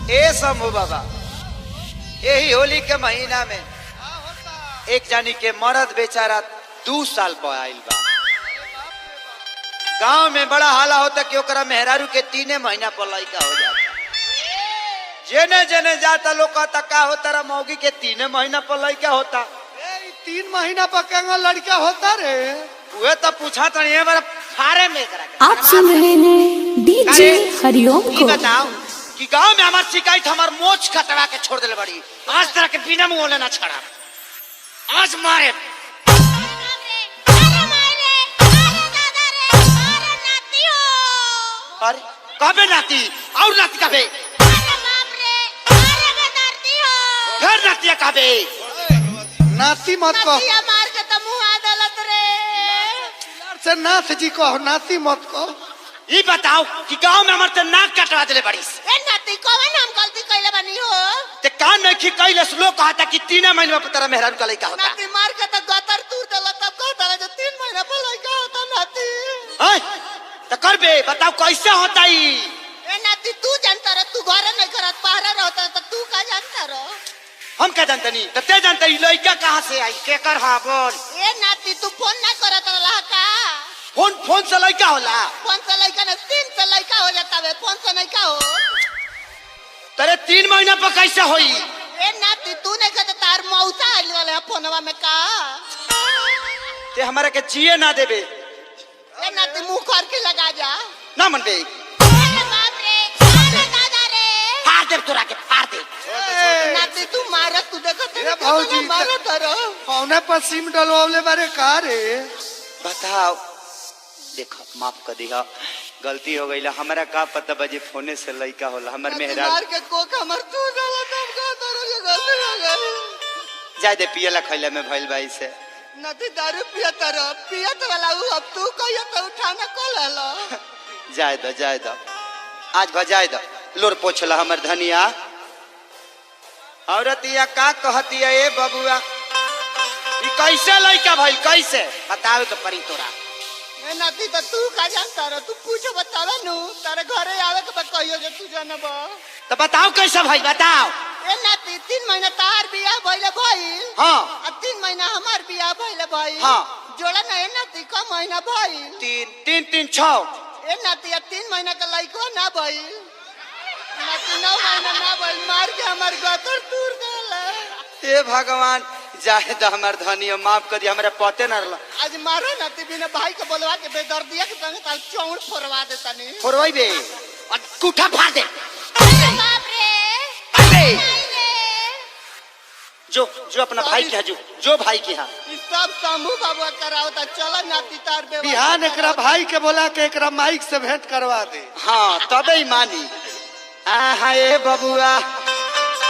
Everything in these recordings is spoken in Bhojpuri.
ए शंभू बाबा, यही होली के महीना में एक जानी के मर्द बेचारा 2 साल पर आइल बा। गांव में बड़ा हाला होता कि ओकरा मेहरारू के 3 महीना पर लड़का हो जाता। जेने जेने जाता लोग कहता का होता रा मौगी के 3 महीना पर लड़का होता। 3 महीना पर केंगा लड़का होता रे? वे तो पूछा था ये बार फारे में करा। आप सुन रहे हैं डीजे हरिओम को। बताओ कि गांव में हमार शिकायत हमार मोच कटवा के छोड़ दिले बड़ी। आज तरह के बिना मुंह लेना छड़ा। आज मारे अरे कबे नाती और नाती कबे फिर नाती कबे नाती मत कहो मार के तो मुंह आ दलत रे से नाथ जी कहो नाती मत कहो। ये बताओ कि गांव में हमारे नाक कटवा दिले बड़ी। ए नाती कौन हम गलती कइले बनी हो? ते कान नहीं खी कइले लोग कहता कि 3 महीना पर तेरा मेहरारू का लड़का होता। नाती मार के तो गतर तूर देला तब कहता है जो 3 महीना पर लड़का होता नाती। हैं तो कर बे बताओ कैसे होता ही। ए नाती तू जानता रे तू घर नहीं करत बाहर रहता तो तू का जानता रो? हम क्या जानते नहीं तो ते जानते ही लड़का कहाँ से आई के कर हाँ बोल। ए नाती तू फोन ना करत रहा का? फोन से लड़का होला? फोन से लड़का ना 3 से लड़का हो जाता है फोन से नहीं का हो। तेरे 3 महीना पर कैसे होई? ए नाती तू नहीं कहता तार मौसा आइल वाले फोनवा में का? ते हमारे के जिए ना देबे। ए नाती मुंह कर के लगा जा ना मन बे। बाप रे दादा रे फाड़ दे तोरा के फाड़ दे। नाती तू मारा तू देखत ए भौजी मारा धरो कौने पर सिम डलवावले बारे का रे? बताओ देखो माफ कर दिया गलती हो गई। हमारा का पता बजे फोने से लड़का होला हमार मेहरारू। मार के कोक हमर तू डाला तब का तोरा के गलती हो गई। जाय दे पियला खैला में भइल भाई से। नदी दारू पियत रह पियत वाला उ अब तू कहियो तो उठाना को ले लो। जाय दो आज बजाय दो लोर पोछला हमर धनिया। औरतिया का कहतिया ए बबुआ ई कैसे लड़का भइल कैसे बताओ तो परी तोरा। ए नदी तो तू का जानता रो तू पूछो बतावे नु तारे घरे आवे के बाद कहियो जे तू जानबो। तो बताओ कैसे भाई बताओ। ए नाती 3 महीना तार बियाह भइले भइल। हाँ अब 3 महीना हमार बियाह भइले भइल। हाँ जोड़ा ना ए नाती का महीना भइल 3 6 ए नाती अब 3 महीना का लइको ना भइल। नाती 9 महीना ना भइल मार के हमार गतर तूर देला। हे भगवान जाहे तो हमार धनिया माफ कर दिया हमरा पते ना रहला। आज मारो नाती बिना भाई के बोलवा के बेदर्दिया के संग ताल चौड़ फोड़वा देता नी। फोरवाई बे और कुठा फाड़ दे। बाप रे अरे जो अपना भाई के जो भाई के यहाँ ई सब शंभू बाबू करावता चलो नाती तार बे बिहान एकरा भाई के बोला के एकरा माइक से भेंट करवा दे। हाँ तबे ही मानी। आहा ए बबुआ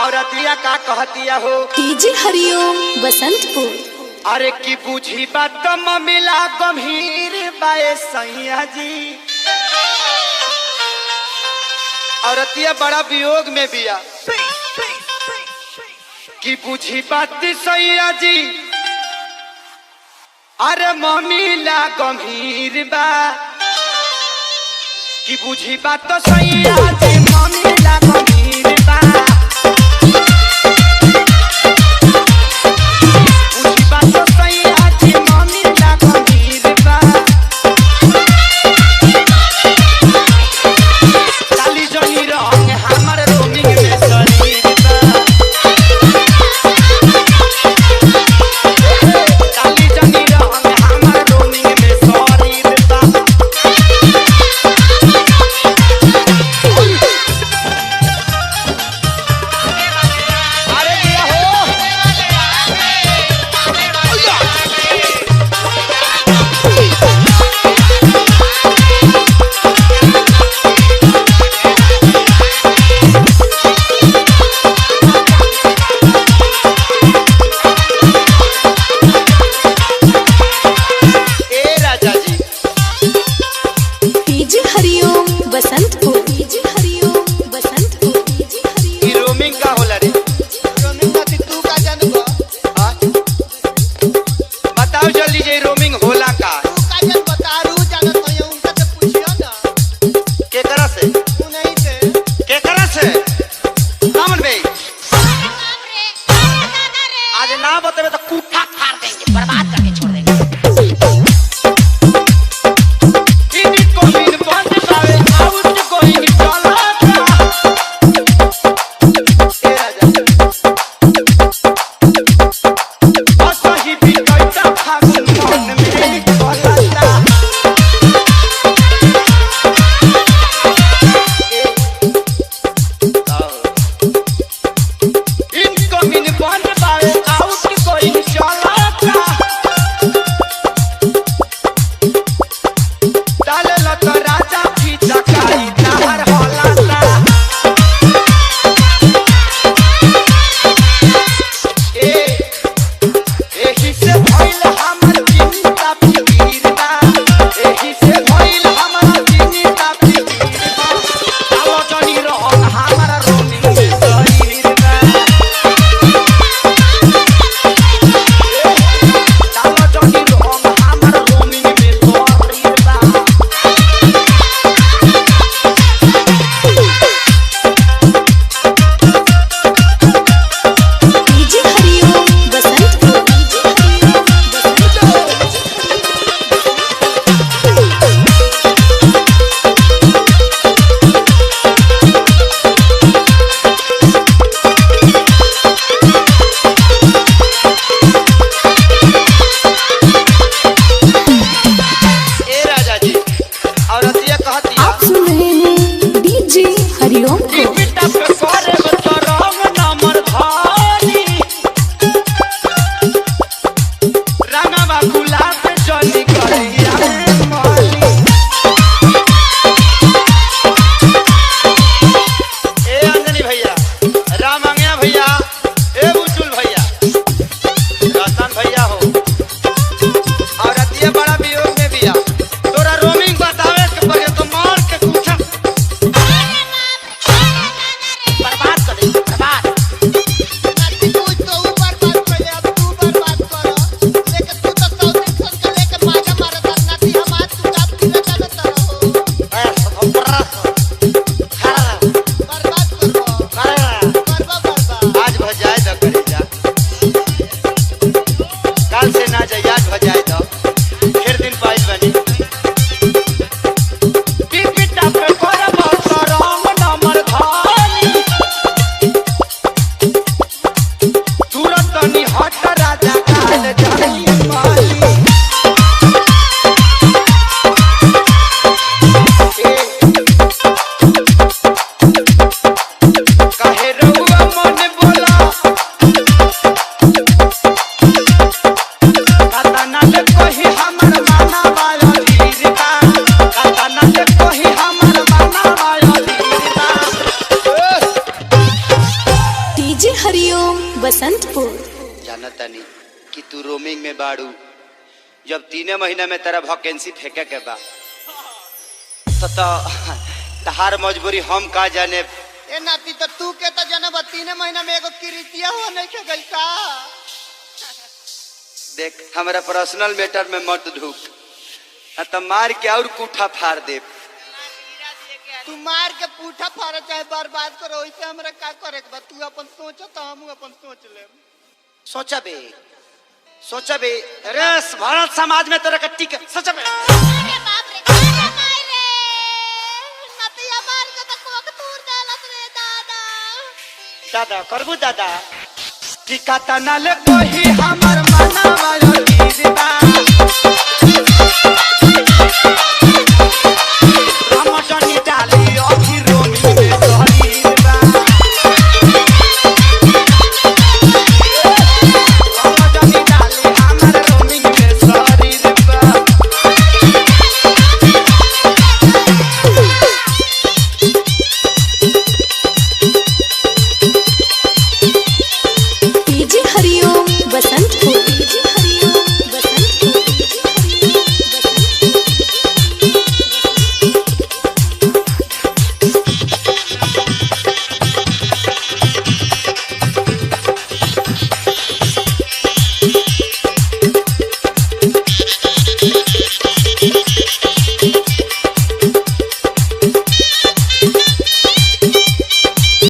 औरतिया का कहतिया हो डीजे हरिओम बसंतपुर। अरे की बुझी बात मिला गंभीर बाए सैया जी। औरतिया बड़ा वियोग में बिया की बुझी बात सैया जी। अरे ममिला गंभीर बा की बुझी बात तो सैया जी ममिला गंभीर बा। बुझी बात तो सैया जी ममिला गंभीर बा। काली जनी रंग हमर रोमिंग में शरीर बा। काली जनी रंग हमर रोमिंग में शरीर बा। बसंतपुर। जानता नहीं कि तू रोमिंग में बाड़ू, जब 3 महीना में तेरा वैकेंसी फेंके के बा तो तहार मजबूरी हम का जाने। ए नाती तो तू के तो जनब 3 महीना में एगो किरितिया हो नहीं के गई का। देख हमारा पर्सनल मैटर में मत ढूक, न तो मार के और कूठा फाड़ दे। तू मार के पूठा फाड़ चाहे बर्बाद करो, वैसे हमरा का करे के बा। तू अपन सोच तो हम अपन सोच ले। सोचा बे अरे भारत समाज में तेरा कट्टी के सोचा बे। अरे बाप रे का माई रे नतिया मार के तो कोक तूर देलत रे दादा करबू दादा टिका तना ले कोही हमर मना वाला गिरदा